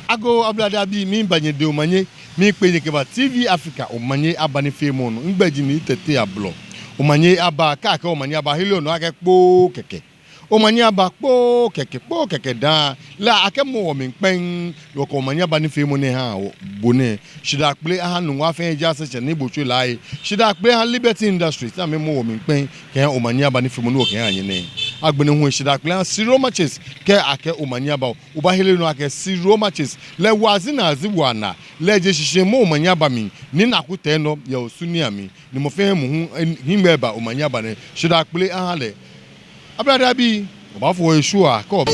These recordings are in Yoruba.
Ago ablada bi mi banye de Omanye mi pe ke ba TV Africa Omanye aba ni femu no ngbaji ni tete ablo Omanye aba ka Omanye aba helio no ake kpo keke Omanye aba kpo keke da la ake mo mi pen lo ko Omanye aba ni femu ne ha bone shida kple aha nu wa fen ja se ne bochu lai shida kple ha Liberty Industries na me mo mi pen ke Omanye aba ni femu no ke anye ne agbene hu shida kple zero matches ke ake Omanye aba uba helio no ake zero matches le wazi na aziwana le je shishe mo Omanye aba mi ni na kute no ya osuni ami ni mo fe mu himbe ba Omanye aba ne shida kple aha le abrada bi oba fo esu a ko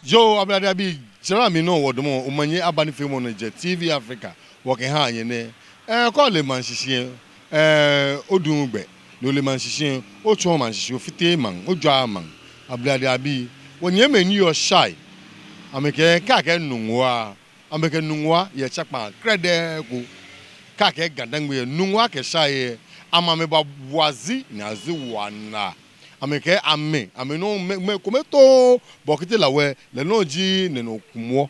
Joe abrada bi chira mi no wodomo Omanye aba ni femo no je TV Africa wo ke ha anye ne ko le man hihie odun gbe no le man hihie o tun man hihie ofite man odwa man abrada bi wonye mani yo shy ameke ka ke nunwa ameke nunwa ye chakpa krede ko ka ke gadangbe nunwa ke shy amame ba wazi na azi wana ameke ame no me kometo bokite lawe le no ji ne no kumo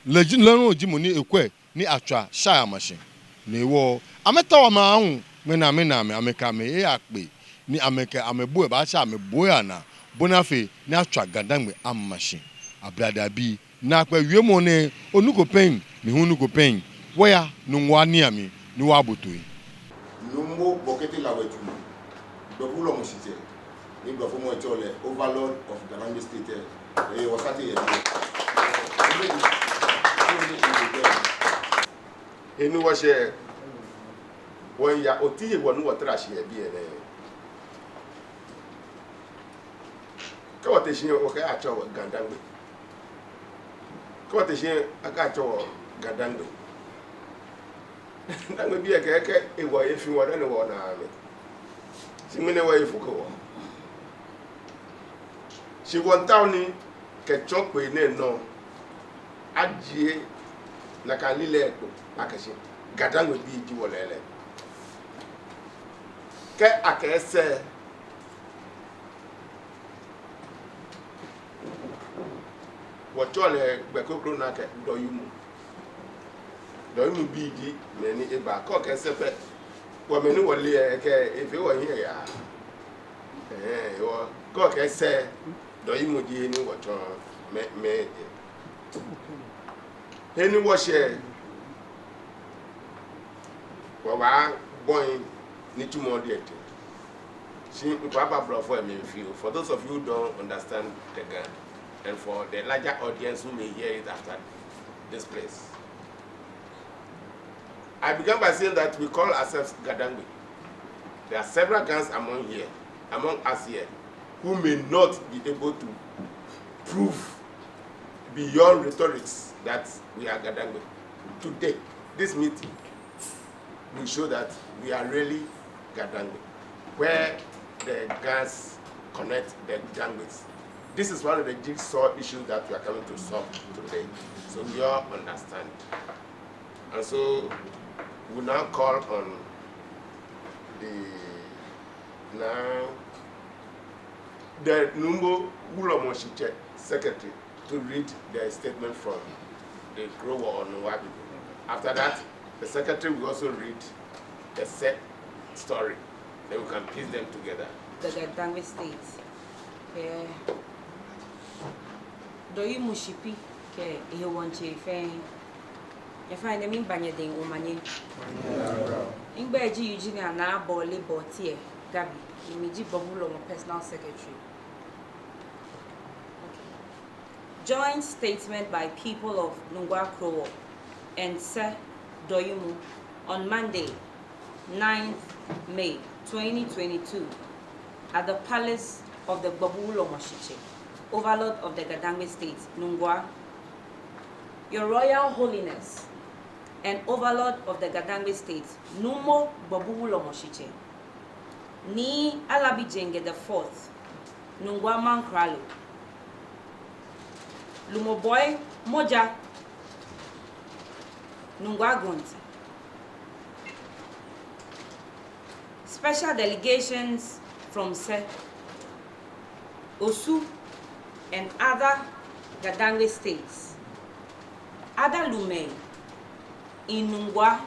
le ji le no ji mo ni ekwe ni atwa shy machine ne wo ameta wa ma hu me na me ameka me e akpe ni ameke amebu e ba sha amebu ya na bonafe ni atwa gadangbe am machine abrada bi na kwa wiemo ne onuko pen ni hunuko pen waya nunwa ni ami ni wa botoi numbo bokete lawe tu dokulo musite ni gbafo mo chole overlord of Garande state wasati ye enu wa she won ya otiye wonu watra she bi ere ka wote shi o ka acho gandangbe ka wote shi aka acho gandangbe ndangbe bi eke ewo efi wo ne wo na ame simene wo efu ko si won town ni ke chokpe ne no ajie na kan lile eko akashi gadangbe bi ji wo lele ke akese wo chole gbe kokro na ke doyumu bi di meni eba ko ke sepe wo meni wo le ke efe wo yin ya wo ko ke se doyumu di ni wo to me eni wo she wo ba boy ni tumo de ete si papa bro for me feel for those of you who don't understand the Ghana and for the larger audience who may hear it after this place. I began by saying that we call ourselves Gadangwe. There are several gangs among us here, who may not be able to prove beyond rhetorics that we are Gadangwe. Today, this meeting will show that we are really Gadangwe, where the gangs connect the gangways. This is one of the jigsaw issues that we are coming to solve today, so we all understand. And so we now call on the Numbo Ulomoshiche secretary to read the statement from the Grower on Nwabi. After that, the secretary will also read the set story. Then we can piece them together. The Gadangwe states. Do you mushipi ke ihe wonche fe ya find them in banyedin Omanye ingba ji Eugenia na abole botie Gabi imiji bobulo mo personal secretary. Joint statement by people of Nungwa Krowo and Seh Doyumu on Monday 9th May 2022 at the palace of the Babulo Moshiche, overlord of the Gadangwe state, Nungwa. Your Royal Holiness and overlord of the Gadangwe state, Numo Babulo Moshiche, ni Alabi Jenge the Fourth, Nungwa Mankralo, Lumoboy Moja, Nungwa Gonti. Special delegations from Seh, Osu, and other Gadangwe states. Ada Lume, in Nungwa,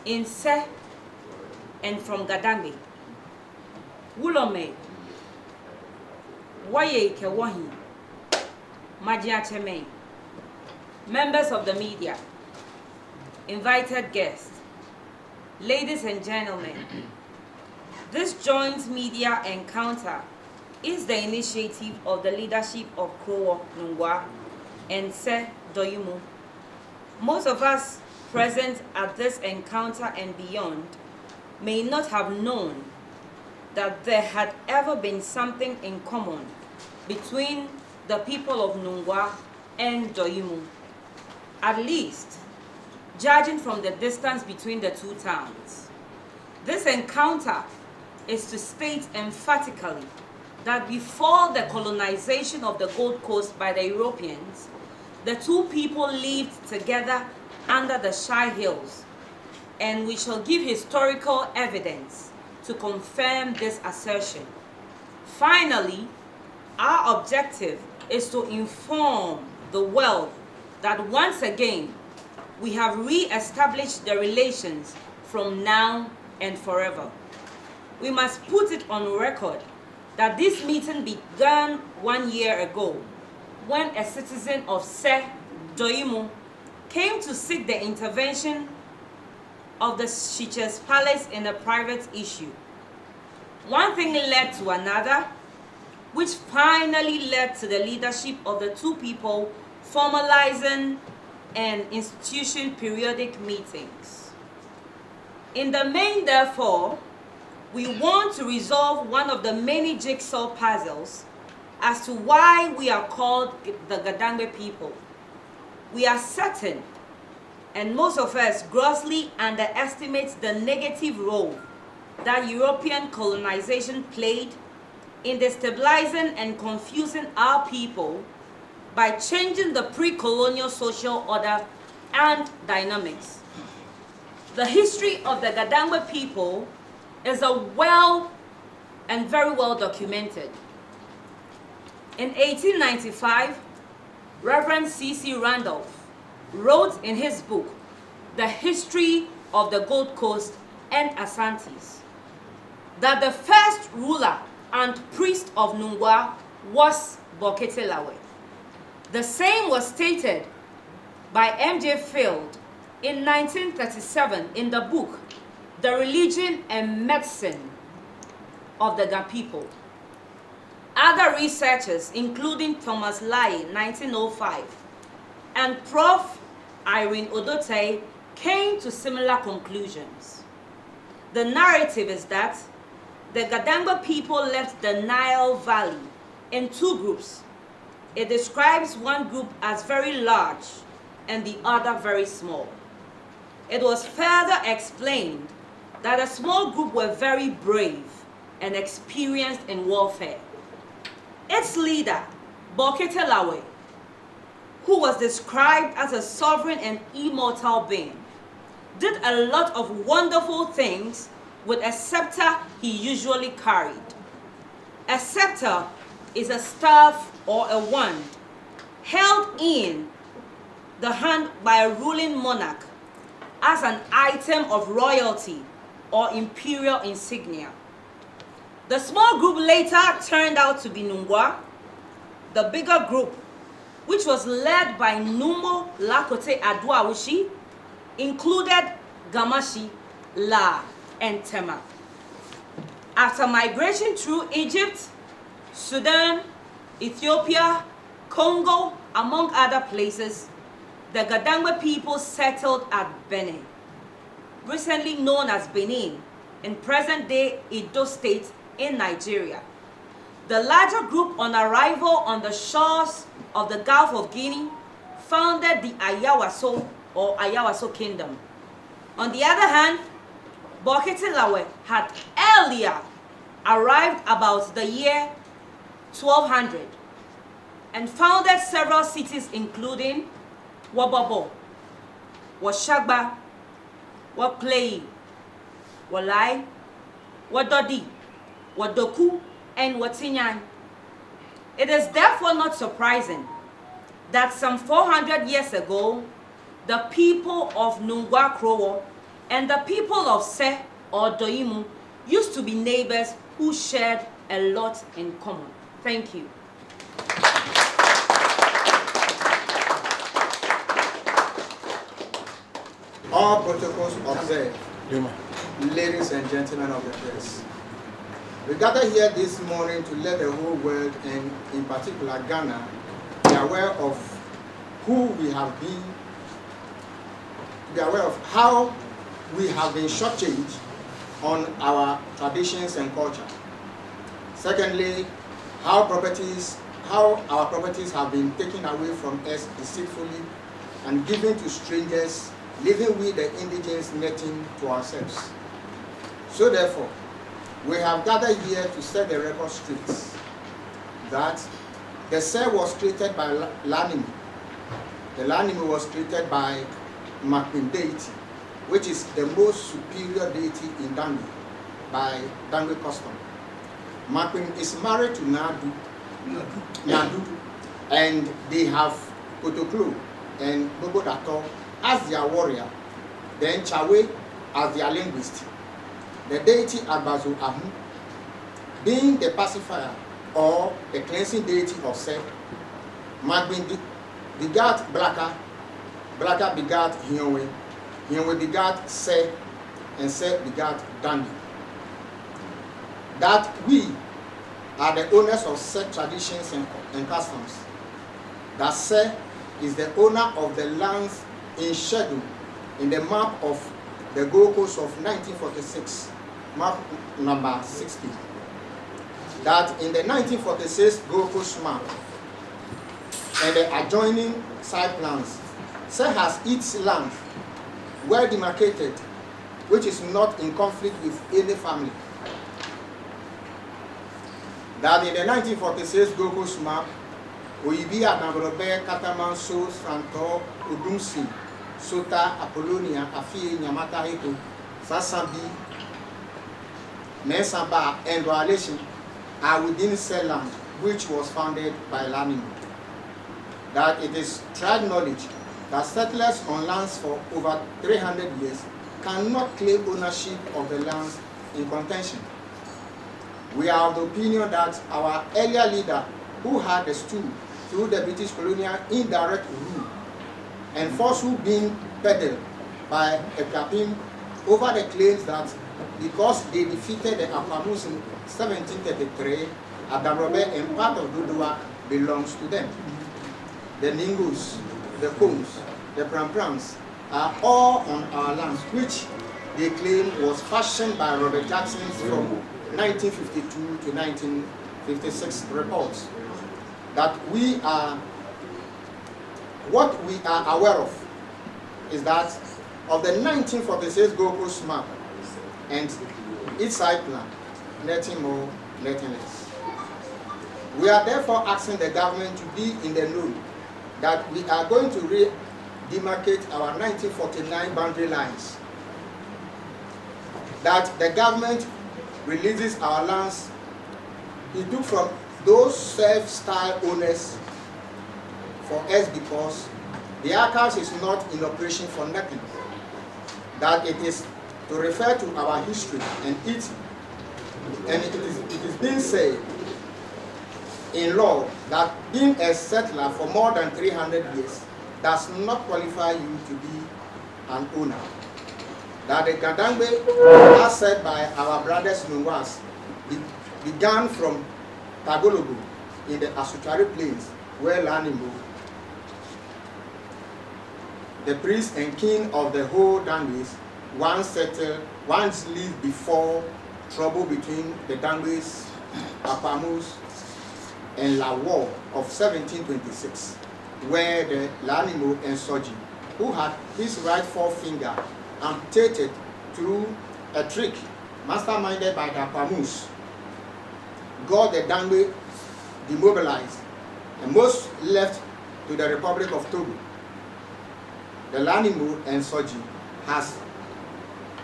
in Seh, and from Gadangwe. Wulome, Waye Kewahi, Majia Cheme, members of the media, invited guests, ladies and gentlemen, this joint media encounter is the initiative of the leadership of Krowo Nungwa and Seh Doyumu. Most of us present at this encounter and beyond may not have known that there had ever been something in common between the people of Nungwa and Doyumu. At least, judging from the distance between the two towns. This encounter is to state emphatically that before the colonization of the Gold Coast by the Europeans, the two people lived together under the Shire Hills, and we shall give historical evidence to confirm this assertion. Finally, our objective is to inform the world that once again, we have re-established the relations from now and forever. We must put it on record that this meeting began 1 year ago when a citizen of Seh Doyumu came to seek the intervention of the Shiches Palace in a private issue. One thing led to another, which finally led to the leadership of the two people formalizing and institution periodic meetings. In the main, therefore, we want to resolve one of the many jigsaw puzzles as to why we are called the Gadangwe people. We are certain, and most of us grossly underestimate the negative role that European colonization played in destabilizing and confusing our people by changing the pre-colonial social order and dynamics. The history of the Gadangwe people is very well documented. In 1895, Reverend C.C. Randolph wrote in his book, The History of the Gold Coast and Asantes, that the first ruler and priest of Nungwa was Bokete Lawe. The same was stated by M.J. Field in 1937 in the book, The Religion and Medicine of the Ga People. Other researchers, including Thomas Lai, 1905, and Prof. Irene Odote, came to similar conclusions. The narrative is that the Gadangwa people left the Nile Valley in two groups. It describes one group as very large and the other very small. It was further explained that a small group were very brave and experienced in warfare. Its leader, Bokete Lawe, who was described as a sovereign and immortal being, did a lot of wonderful things with a scepter he usually carried. A scepter is a staff or a wand held in the hand by a ruling monarch as an item of royalty or imperial insignia. The small group later turned out to be Nungwa. The bigger group, which was led by Numo Lakote Aduawushi, included Gamashi, La, and Tema. After migration through Egypt, Sudan, Ethiopia, Congo, among other places, the Gadangwe people settled at Benin, recently known as Benin, in present-day Edo State in Nigeria. The larger group, on arrival on the shores of the Gulf of Guinea, founded the Ayawaso or Ayawaso Kingdom. On the other hand, Bokitilawe had earlier arrived about the year 1200 and founded several cities including Wabobo, Washagba, Waplei, Walai, Wadodi, Wadoku, and Watinyan. It is therefore not surprising that some 400 years ago, the people of Nungwa Krowo and the people of Seh or Doyimu used to be neighbors who shared a lot in common. Thank you. All protocols observed. Ladies and gentlemen of the press, we gather here this morning to let the whole world, and in particular Ghana, be aware of who we have been, be aware of how we have been shortchanged on our traditions and culture. Secondly, how our properties have been taken away from us deceitfully and given to strangers, leaving we the indigents netting to ourselves. So therefore, we have gathered here to set the record straight that the Seh was created by Lanimi. The Lanimi was created by Makwin deity, which is the most superior deity in Dangwe by Dangwe custom. Makwin is married to Nadu, and they have Kotoklo and Bobo Dato as their warrior, then Chawe as their linguist. The deity Abazo Ahu, being the pacifier or the cleansing deity of Seh, Magbin begat Blaka, Blaka begat Hionwe, Hionwe begat Seh, and Seh begat Dandi. That we are the owners of Seh traditions and customs. That Seh is the owner of the lands in schedule in the map of the Gold Coast of 1946, map number 60. That in the 1946 Gold Coast map and the adjoining side plans, Seh has its land well demarcated, which is not in conflict with any family. That in the 1946 Gold Coast map, Oyibi Adnabrobe, Katamanso, Santo, Udumsi, Sota, Apollonia, Afie, Nyamata Heko, Sasambi, Nesamba, and Violation are within Seh land, which was founded by Lanimi. That it is tried knowledge that settlers on lands for over 300 years cannot claim ownership of the lands in contention. We are of the opinion that our earlier leader, who had the stool through the British colonial indirect rule and forceful being peddled by a captain over the claims that because they defeated the Apamus in 1733, Adamrobe and part of Dudua belongs to them. The Ningus, the Combs, the Pramprams are all on our lands, which they claim was fashioned by Robert Jackson's from 1952 to 1956 reports. That what we are aware of is that of the 1946 Gold Coast map and its side plan, nothing more, nothing less. We are therefore asking the government to be in the know that we are going to demarcate our 1949 boundary lines. That the government releases our lands. It took from those self-style owners for us because the archives is not in operation for nothing. That it is to refer to our history and it is being said in law that being a settler for more than 300 years does not qualify you to be an owner. That the Gadangbe, as said by our brothers Nungwas, began from Tagologo in the Asutari Plains, where Lanimo, the priest and king of the whole Dangwes, once lived before trouble between the Dangwes, Apamus, and La War of 1726, where the Lanimo and Soji, who had his right forefinger amputated through a trick masterminded by the Pamus got the Dangbe demobilized, and most left to the Republic of Togo. The Lanimu and Soji has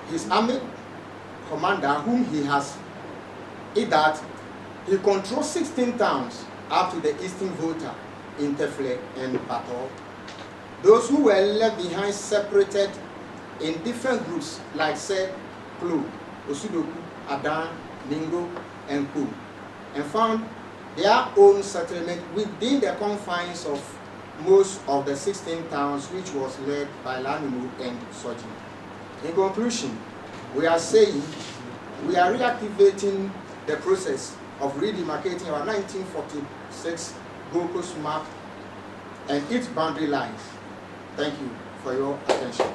his army commander whom he has in that he controls 16 towns up to the eastern Volta, Interfle and Bato. Those who were left behind separated in different groups like Seh, Klo, Osudoku, Adan, Ningo, and Kum, and found their own settlement within the confines of most of the 16 towns, which was led by Lanimu and Soji. In conclusion, we are saying we are reactivating the process of redemarcating our 1946 Gold Coast map and its boundary lines. Thank you for your attention.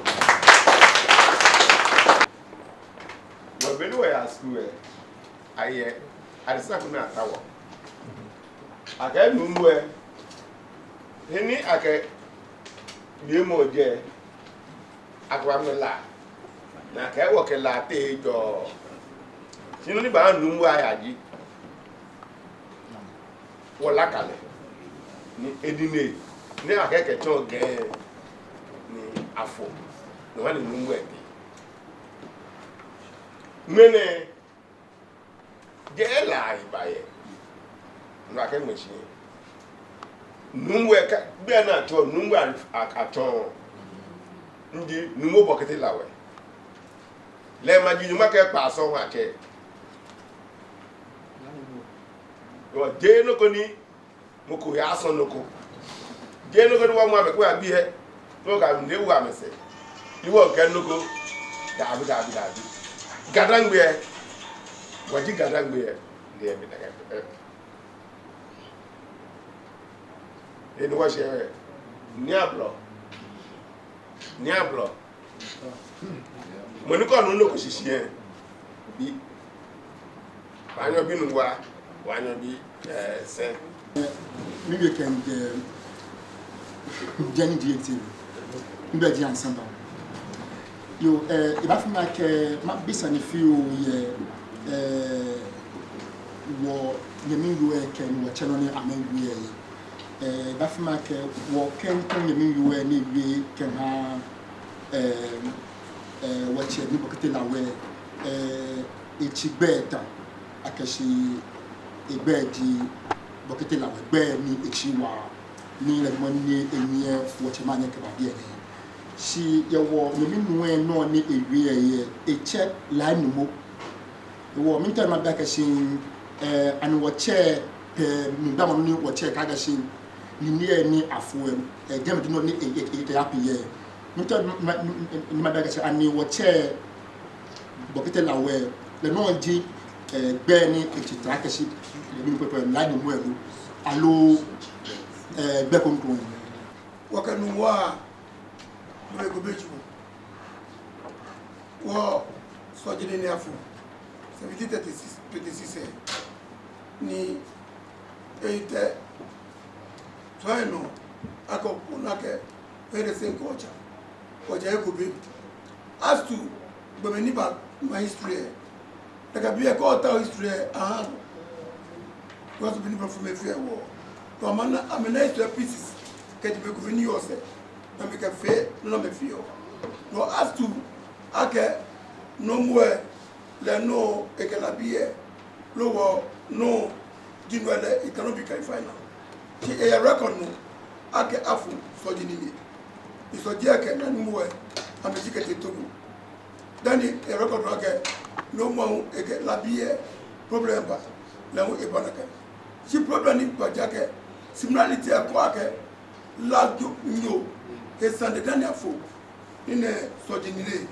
Well, when we are school, I decided to tower. I get no any I get you more there. I got me la. Now, I work a latte door. You know, the band room where I did. Well, luckily, Edine, never get a talk again. Afo, no one in room where many get alive by it. Like a machine. Numwe be na to numwe aton ndi numo bokete lawe le maji ma ke pa so wa ke o de no ko ni mo ko ya so no ko de no ko ni wa mo abe ko abi he no ka nde wu amese iwo ke no ko dabi gadangbe waji gadangbe de mi daga eni wa se niablo mo ni ko nu lo ko sisi bi banyo bi nu wa wanyo bi se mi we can jani directive mbe di ansamba yo e ba fi ma ke ma bisa ni fi o ye wo yemi yo e ken wo chano ni amengu ye ba fi ma ke wo ken ken yemi yo e ni wi ken ha wo che ni bokete la we e chi beta akashi egbe di bokete la we gbe ni e chi wa ni le mo ni enye wo che ma nya ke ba de ni si yawo yemi nuwe no ni ewie ye eche la numo wo mi ta ma da ka sin an wo che pe mi ba mo ni wo che ka ga sin ni ni afu gem di no ni e happy ye mi ta ni ma da ka sin ani wo che bokete la we le no ji gbe ni eche tra ka sin le mi pepe la numo elu alo gbe kontro wo ka nu wa we go beju wo so jini ni afu 1736 ni eite twaino ako kunake ere sen kocha e go be as to gbemeni ba my history daga bi e ko ta history was been from a fair war to amena history pieces get be go ni ose na me ka fe no me fio no as to ake no mwe le no e ke la bie lo wo no dinwele it cannot be clarified now ki e record no ake afu so dinini iso je ke na mwe ameti ke te togo dani e record ake no mo e ke la bie problem ba la wo e banaka si problem ni ba jake similarity ko ake la no que sans de dernière fois une sodinile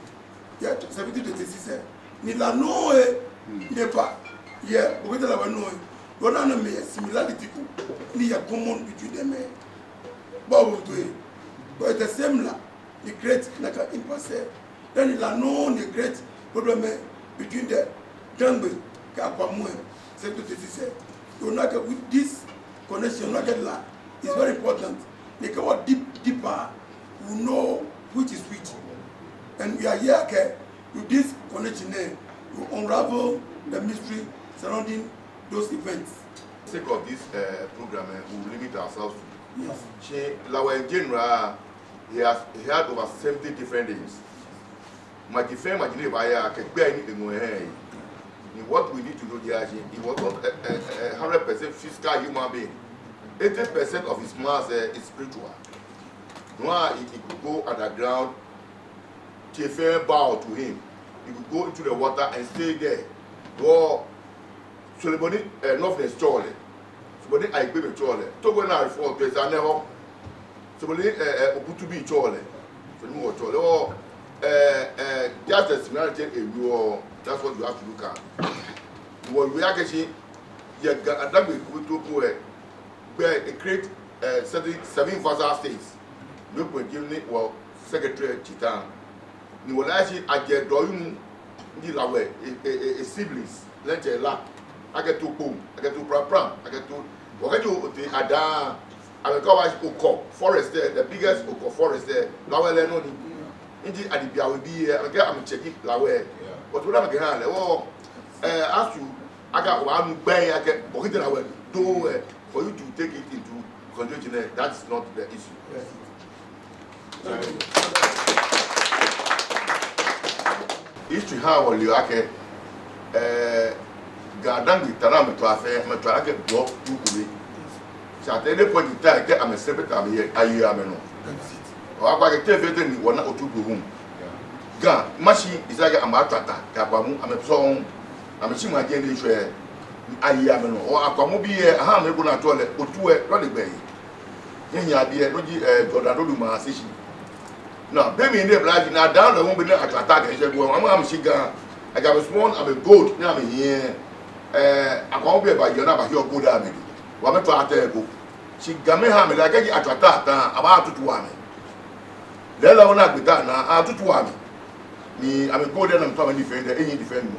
il y a 1736 ni la no n'est pas hier vous êtes là bas no on a nommé similarité ni ya common between them bon but the same là the great like impasse then la no the great problem between the Dangbe ka pas moins 1736 on a que with this connection on a là is very important like what deeper we know which is which, and we are here okay, with this connection to unravel the mystery surrounding those events. For the sake of this program, we will limit ourselves to. Yes. Lawa in general, he had over 70 different names. My defense, my name, I can bear anything. What we need to do there, he was not a 100% physical human being. 80% of his mass is spiritual. No, he could go underground, Tefe bow to him. He could go into the water and stay there. Or Solomoni nothing is chole. Solomoni I be chole. To go now for place I never. Solomoni obutubi chole. Solomoni chole. Or just a similarity you that's what you have to look at. What we actually yeah that we to go where it create seven vassal states. No point giving it well secretary Chitan. Ni wọ́n láti àjẹ́ dọ́yún ní ìlàwẹ̀ siblings lẹ́jẹ̀ la akẹ́tù pòm akẹ́tù pram akẹ́tù ọ̀kẹ́tù òtí àdá àmẹ́kọ́ wa okọ̀ forest there the biggest okọ̀ forest there láwẹ̀ lẹ́nu ni ní àdìbíàwẹ̀ bí yẹ àmẹ́kẹ́ àmẹ́kẹ́kì láwẹ̀ ọ̀tún wọ́n dàmẹ́kẹ́ hàn lẹ́wọ́ asu aka wà á nu gbẹ́yìn akẹ́ ọ̀kẹ́tù láwẹ̀ tó for you to take it into consideration that's not the issue. Yes. History ha wọlé akẹ gàdánù tara mẹtọ afẹ mẹtọ akẹ bọ dúkùrẹ sàtẹlẹ pọjù tá ẹkẹ àmẹsẹpẹtà ayé amẹnù ọkọ akẹ tẹfẹtẹ ni wọn náà otu gbòhùn gan machine ìsàgẹ àmọ àtàtà kàpàmù àmẹsọhún àmẹsìmù ajẹ ní ìṣọ ẹ ayé amẹnù ọ àpàmù bí yẹ ahàn mẹgbọn náà tọ lẹ otu ẹ lọlẹgbẹ yìí yẹn adìẹ lójí jọdá lódù máa ṣèṣì. No, baby in the blood, now down the woman at attack and said, well, I'm Shiga. I got a small, I'm a goat, now I'm here. I can't be about your number, your good army. What am I to go? She got me hammer like I at attack, about to one. Then I will not be done now, to one. Me, I'm a good and I'm coming defender, any defender.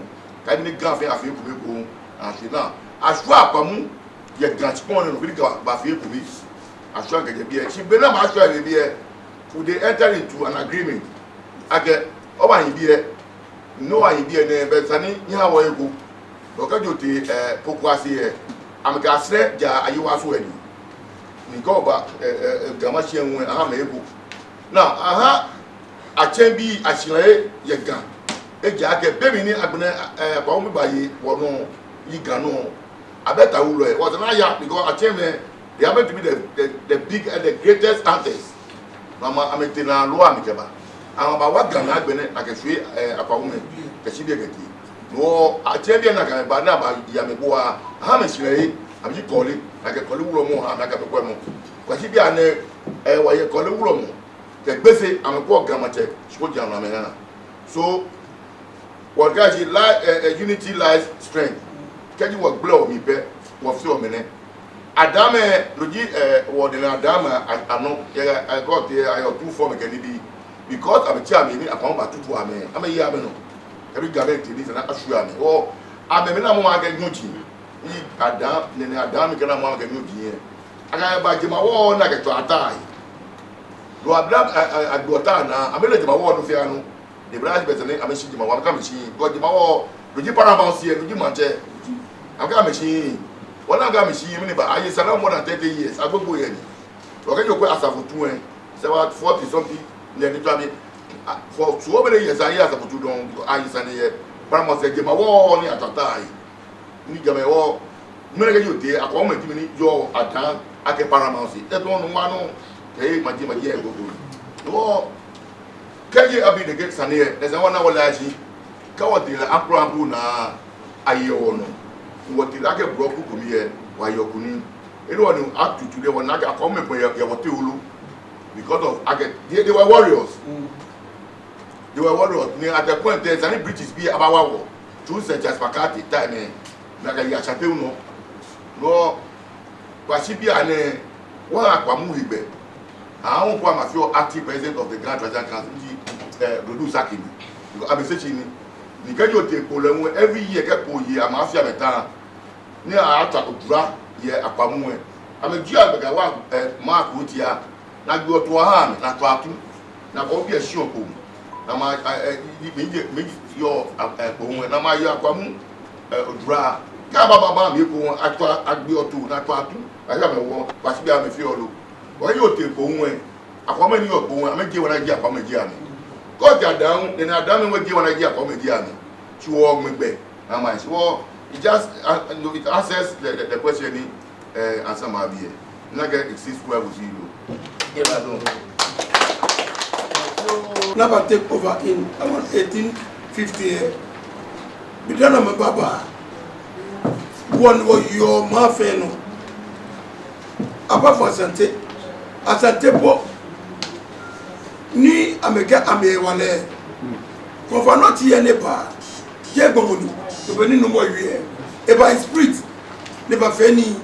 Can you gaff a few people? And she now, I swap a moon, yet got spawn and really got by few police. I shall get a beer. She been up, I shall be here. Would they enter into an agreement? Again, Omanye here, no idea there, but Sani, you have a go. Because you take Pokwasi here, I'm a gas there, are you as well? You go back, Gamashian when I'm able. Now, I can be a Chile, your gun. A jacket, baby, I'm going to buy it, or no, you can know. I bet I will. It was an eye because I came there, they happen to be the big and the greatest artists. Mama ametena lo amikeba amaba wagana agbene akehwe akawume kesibe geti no achebia na kan ba na ba ya meboa ha mesire abi kole akekole wuro mo ha na ka bekwe mo kwasibia ne wa ye kole wuro mo ke gbese ameko gamache soja na menana so what guys unity lies strength keji work blow mi pe wo fi o mene Adame logi wording Adama ano I got there I have two form again because I'm a chairman I come back to ame I'm a year no every government this and assure me oh I'm a man mo get nyuchi ni Adam ne Adam ke na mo get nyuchi aga ba jema wo na ke to atai do Adam agbota na amele jema wo no fia no the branch person am shi jema wo am shi go jema wo logi paramount here logi manche am ka me shi one of them is I used more than 30 years. I go here. Okay, you go as a for 40 something. Then for so many years, I hear as a for I used to Paramount said, "My war near Tatai." You get my war. Many you there. I come and give me your attack. I can Paramount. That one, hey, my dear, go. No, can you be the get Sane? There's one hour lazy. Kawati la Akrambu na Ayono. What did I get broke here while you're cooning? Anyone who act to today when I come up with because of I get they were warriors. They were warriors. At the point there's any British be about war. Two centuries Makati time like a Yachateuno. No, but she be an one Aquamuhibe. I won't want my feel active president of the Grand Treasure Council, Rodu Sakini. I'm saying. Because you take Poland every year, get po year, I'm after Meta. Near our Takura, yeah, a Pamu. I'm a Gia, but I want Mark Rutia. Now go to a hand, not to now go be a show. Now, my your pohun na ma yo akwamu odura ka baba mi pohun atwa agbe otu na atwa atu aya me wo ba si bi am fi olo o yo te pohun akwamu ni yo pohun am je wona je akwamu je ami ko ja down ni na down we je wona je akwamu je ami ti wo gbegbe na ma so it just it answers the question answer ma bi here na get 6 square with 0 get that done. Never take over in around 1850. Bidana mababa. One was your mafeno. Apart from Asante po ni ameka amewale. Kofa not here never. Je gomoni. To be no more here. Eba spirit never feni.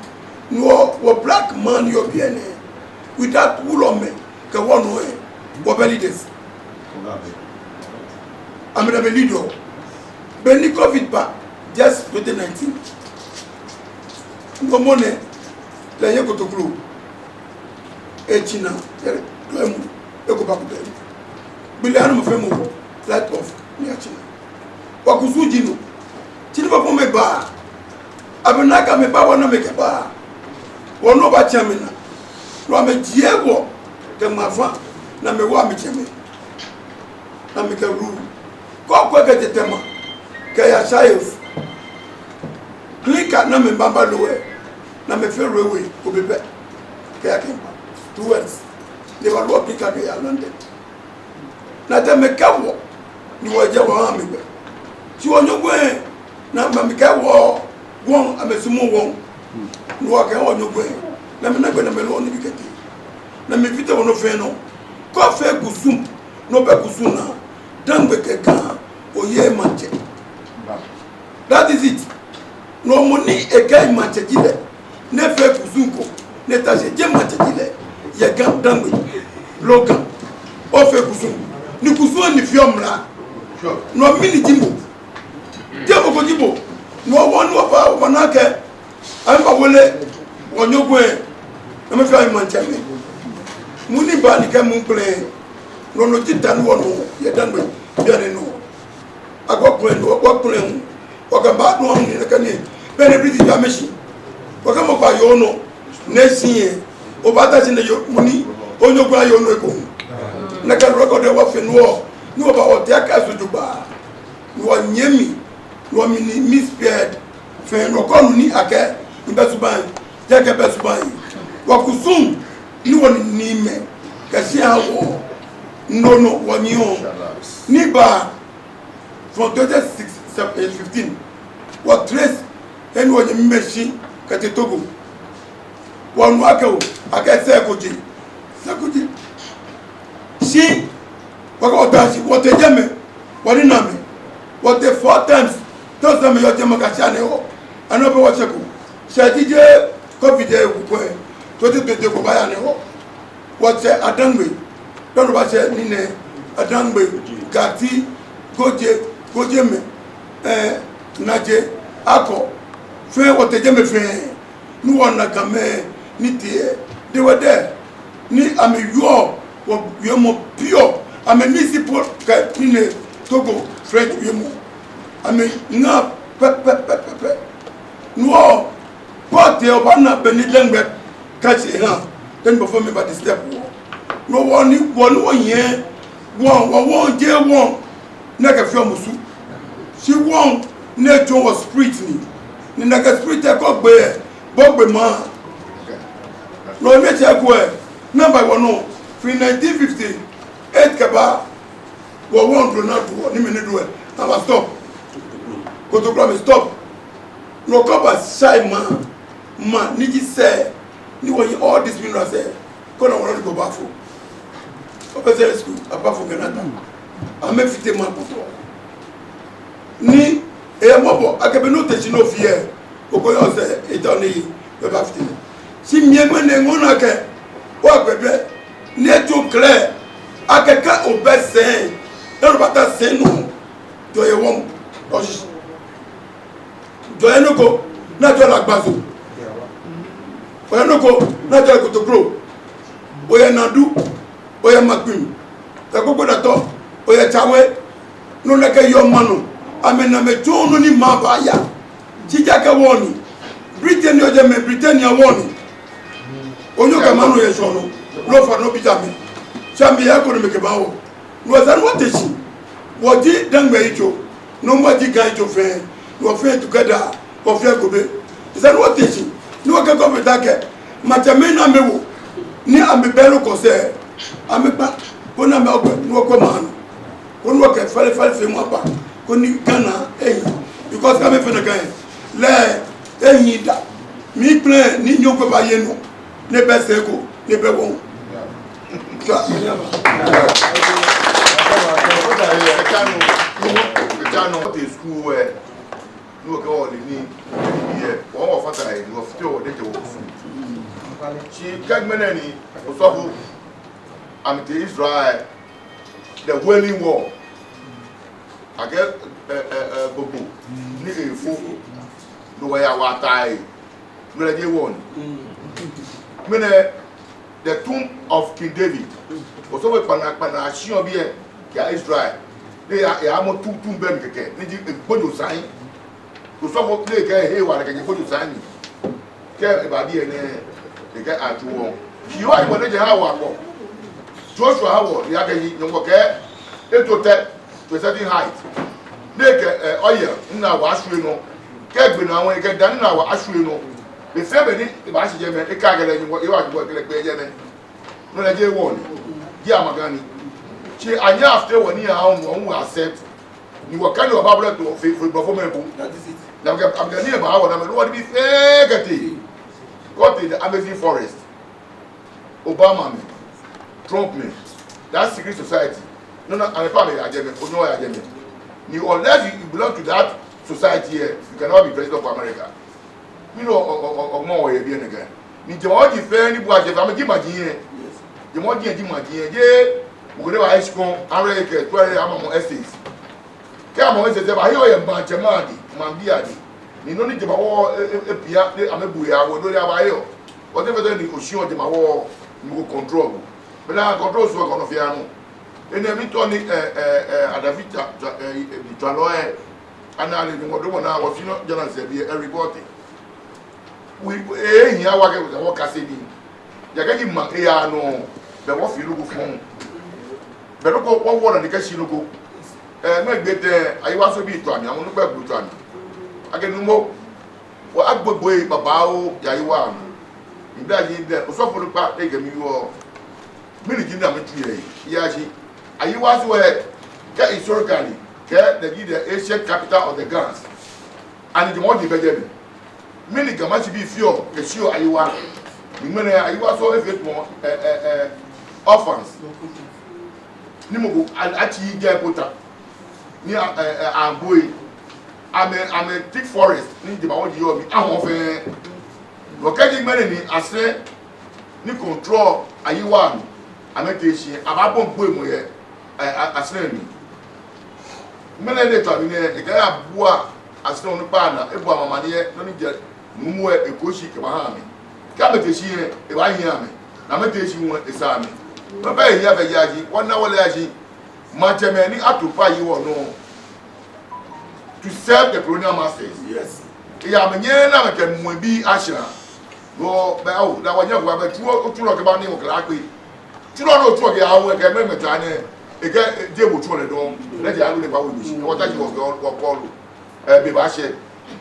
No black man your bien. Without woolome. Ka one way. Wobeli this. I'm a leader. Benny COVID back just 2019. No money. Let you go to grow. China. You go back to them. Billion of them flat off near China. Wakuzujino. China for me bar. Abenaka me bar one make a bar. One over Chamina. Rame Diego. The Mafa. Na me wa me cheme. Na me ka rule. Ko ko ke tetema. Ke ya shayef. Klika na me bamba lowe. Na me fe rewe ko bebe. Ke ya kempa. 2 words. They were working at the London. Na te me ka wo. Ni wo je wo am me. Ti wo nyogwe na me ka wo. Won amesumo won. Ni wo ka wo nyogwe. Na me na gbe na me lo ni biketi. Na me vite wono fe no. Ko fe gusum no be gusuna dangbe keka oye manche. That is it. No money eka manche jile ne fe gusumko ne taje je manche jile ye gam dangbe logan o fe gusum ni gusum ni fiomla no mini jimbo jimbo ko jimbo no one over wanake amba wole wonyogwe na me fe manche me muni ba ni ka mun plan no no titan wono ye danbe biane no agbo plan no agbo plan o ka ba no ni ka ni be ne british machine o ka mo ba yo no ne sin o ba ta sin yo muni o nyo gba yo no ko na ka record e wa fe no no ba o te aka so duba no nyemi no mini mispered fe no ko ni aka imbesuban je ke besuban wa kusum ni woni ni me kasi awo no woni o ni ba from 2015 what trace en woni meshi kati Togo wonu akao akase koji sakuji si waka otashi wote jeme woni na me wote 4 times to some yo jeme kasi ane o anobe wo cheku shadije covid e ku to ti tete ko baya ne ho what say adangbe don't ba say ni ne adangbe gati goje me naje ako fe what je me fe ni wona game ni tie they were there ni am yo wo mo pure am ni si pour ka ni ne Togo French yo mo am na pe no what the obana benidengbe catch a hand then perform me by the step no one here one je one na ka fi omusu si one na jo was spirit ni na ka spirit e ko gbe ma no me che ko e number 1 no fi 1958 ka ba wo one Ronaldo ni me ne do e na stop ko to come stop no ko ba shy man ni ji say ni when all this minerals say ko na won go back for opposite school apart from Canada am fite ma ko ni e mo bo akabe no te no fear ko ko yo say e don ni be ba fite si mie me ne ngona ke o agbebe ni to clear akeka obese no bata say no do ye won o si do ye no go na do la gbazo oya noko na jẹ koto grow oya nadu oya magbin ta gbogbo da to oya chawe no like your mano amena me jono ni mabaya chijaka woni Britain yo jeme Britannia woni onyo ka mano ye sono no fa no bitami chambi yako no meke bawo no zan watechi wodi dangbe ijo no mo di gan ijo fe no fe together of fe gobe zan watechi no ka go betake matamena mewo ni amebelo ko se ameba kona me ogbe no ko mano kono ka fale fe mo pa koni Ghana because kame fe na kan le da mi plan ni nyoko ba yenu ne be seko ne be won What is school where you go all in here? One of us I was still the she can't many so I'm to Israel the Wailing War. I get Bobo ni a fool no way I was tied. Will you won? The tomb of King David was over Panashio Bia, Israel. They are more two tomb ben keke. Ni put you sign. To some of play here while I can put you sign. Care about the get at you. You are going to have Joshua Howard, the other young care, to a certain height. Make oil in our Ashwino. Get when I want to get done in our Ashwino. The family, the Basham, a cargo, what you are working like Benjamin. No, I did one. Yamagani. She and after 1 year, I won't accept. You were kind of a bubble to faithful performance. That is it. Now I'm going to about I'm going to be fair. Got in the Amazing Forest. Obama, Trump, that's secret society. No, I'm a family. I didn't. You unless you belong to that society here, you cannot be president of America. You know, or more way again. You don't defend anybody. I'm a Jimmy. You want to get Jimmy. Whatever I school, I reckon 12 among estates. Come on, says, I hear a bunch of money, Mambiadi. You don't need to war a Pia, I'm a Buya, or do you whatever then you show them a war, you will control. But now control so on of Yano. And then we turn it at a vita, the Jaloe, and I live in what I was, you know, General said, a reporting. We here working with the work I said, you're getting my no, the what you look for. But look at what water the casino go. Make better. I want to be to me. I'm going to be to me. I can no more. Well, I go boy, Babao, Yaiwan. In that year, there was so for the part taken me or military damage. Yashi. I was where get historically, get the Asian capital of the guns. And the more the many Gamachi be few, a sure I want. I was so if it more orphans. Nimugo actually get put up near Amboy. I'm a thick forest. Need the body of me. I'm often locating many. I say, ni control. Are you one? I'm a teacher. I'm a bomb boy. I say me. Many days I mean, the guy a boy. I say on the partner. If I'm a man, no need to move a coachy come on me. Come to see if I hear me. I'm a teacher. Is me. Papa here be yaji, 1 hour yaji, Manchemeni up to pay you or no to serve the colonial masters. Yes. Ya menyena make mo bi ashira. Go be o da wanya go be tuo ke ba ni o krakwe. Tuo no tuo ke awo ke me metane e ke je bo tuo le don. Na je alu le ba wo ni. What that was go call be ba she.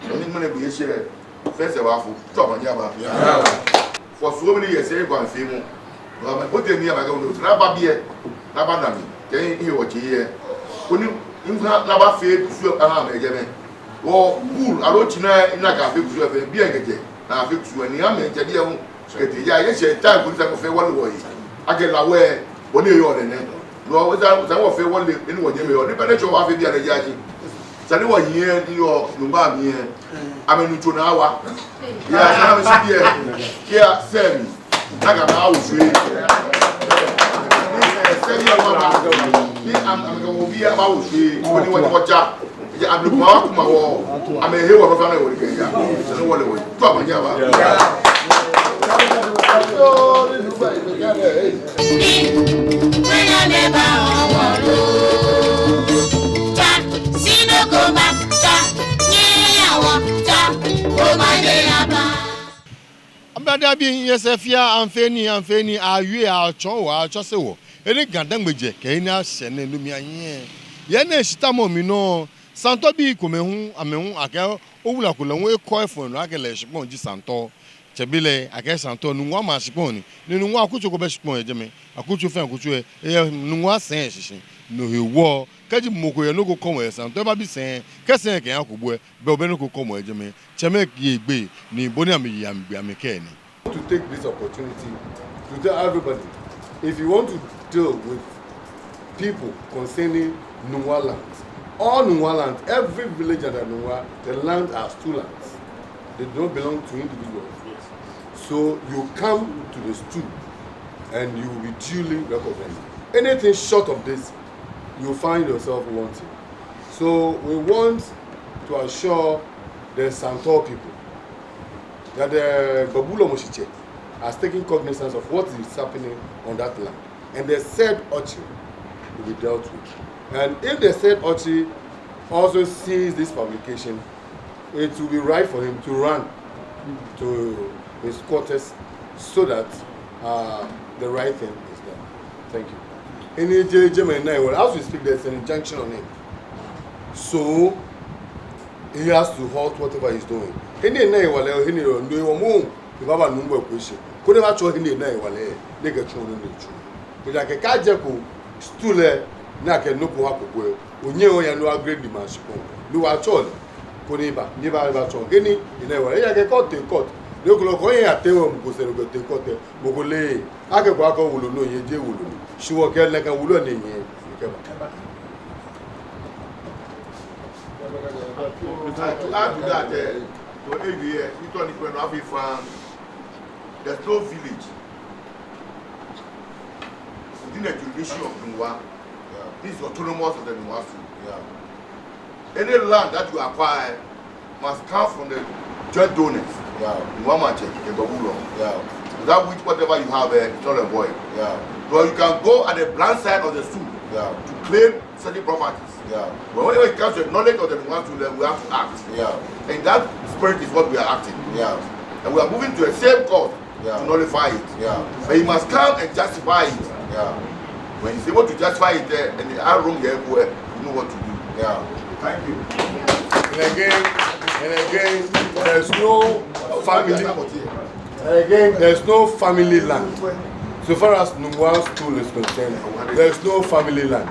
Oni mo ne bi shire. First e wa fu. To ba nya ba. For so many years e go an femu. What do you mean? I'm going to Nababie, Nabanami, getting here what you hear. When you never fail to feel again, or cool, I wrote you now in a cafe to be again. Now, I fix you and the army, Jadia, yes, time for them of a one way. I get away when you're on the net. No, without some of a one in what you may or the penetrate of the other Yaji. Saliwa here, New York, Lumba here. I'm in Tunawa. Yeah, I'm here, Sammy. I got my house. I'm going to be a mouse. When you want to watch out, I'm looking at my wall. I'm a hero of a family. So, what do we talk about? Abrada bi yesefia amfeni awie a cho se wo. Eni gandangbeje ke ni ahye na enumi anye. Ye na ehita mo mi no santo bi komehu amehu ake owula kula won ekọ efon no ake le shipon ji santo. Chebile ake santo nu nwa ma shipon ni nu nwa akutu ko be shipon ejeme. Akutu fe akutu e nu nwa sen shishin. No hewo kaji moko ye no go komo e santo ba bi sen kesen ke yakubu e be obe no go komo ejeme. Cheme ye gbe ni boni ameke ni. To take this opportunity to tell everybody, if you want to deal with people concerning Nungwa land, all Nungwa land, every village under Nungwa, the land has two lands. They don't belong to individuals. So you come to the stool and you will be duly recognized. Anything short of this, you find yourself wanting. So we want to assure the Santor people that the Babulo Moshiche has taken cognizance of what is happening on that land. And the said Ochi will be dealt with. And if the said Ochi also sees this publication, it will be right for him to run to his quarters so that the right thing is done. Thank you. In as we speak, there's an injunction on him. So he has to halt whatever he's doing. Any night while he no the Baba number question. Couldn't have chosen any night while they get thrown in the true. But like a kajako stool na ke no ko hakoko onye o ya no upgrade the man shipon. No wa chol koniba niba ba chol geni ina wa ya ke court no ko yin atewo mo ko se no ko te court mo ko le ake ko ako wulo no ye je wulo shiwo ke le kan wulo ni yin ke ba. To add to that, to AVA, there's no village within the jurisdiction of Nungwa. This is autonomous of the Nungwa. Any land that you acquire must come from the joint donors. Nungwa check in Babulo. Without which whatever you have is not a void. So you can go at the blank side of the stool to claim certain properties. But when it comes to the knowledge of the Nungwa, we have to act. And that spirit is what we are acting. And we are moving to a same court to nullify it. But he must come and justify it. When he's able to justify it there, and the are wrong everywhere, you know what to do. Thank you. And again, there's no family. And again, there's no family land. So far as Nungwa school is concerned, there's no family land.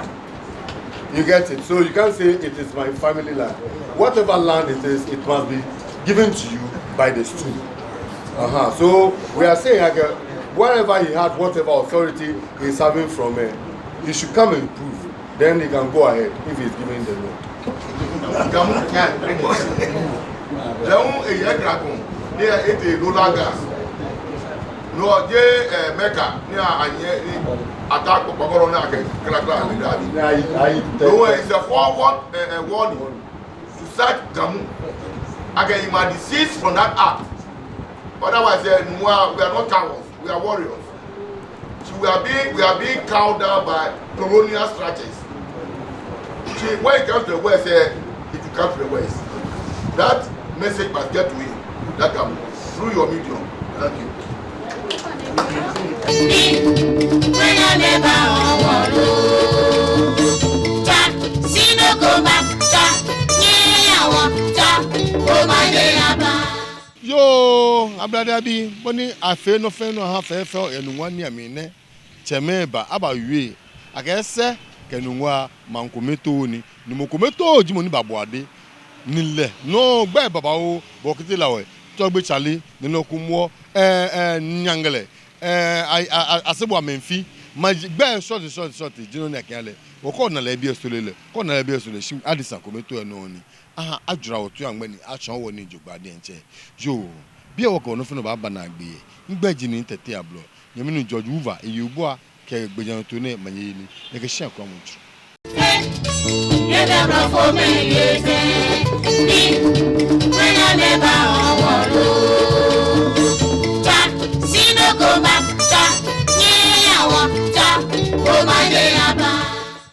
You get it? So you can't say it is my family land. Whatever land it is, it must be given to you by the school. So we are saying like, wherever he had, whatever authority he's having from it, he should come and prove. Then he can go ahead if he's giving the law. No, Mecca, attack it's a forward warning to search Gamu. Again, he might desist from that act. Otherwise, we are not cowards, we are warriors. So we are being cowed down by colonial strategies. See, when it comes to the West, it will come to the West. That message must get to him. That Gamu through your medium. Thank you. Yo, Abrada bi boni afe no fe no ha fe enunwa ni amine chemeba abawie akese kenunwa mankometo ni mokometo jimo ni baboade nile no gbe baba o bokiti lawe to gbe chale nínú okumo nyangele asebo amenfi ma gbe short jino ni akale wo ko na le bi esolele ko na le bi esole shi adisa kometo eno ni aha adura otu angbani achon wo ni jogbade nche yo bi e wo ko no funu baba na agbe ngbaji ni tete ablo yeminu George Hoover eyubo a ke gbejan to ne manye ni e ke shan kwa mu tru Omanye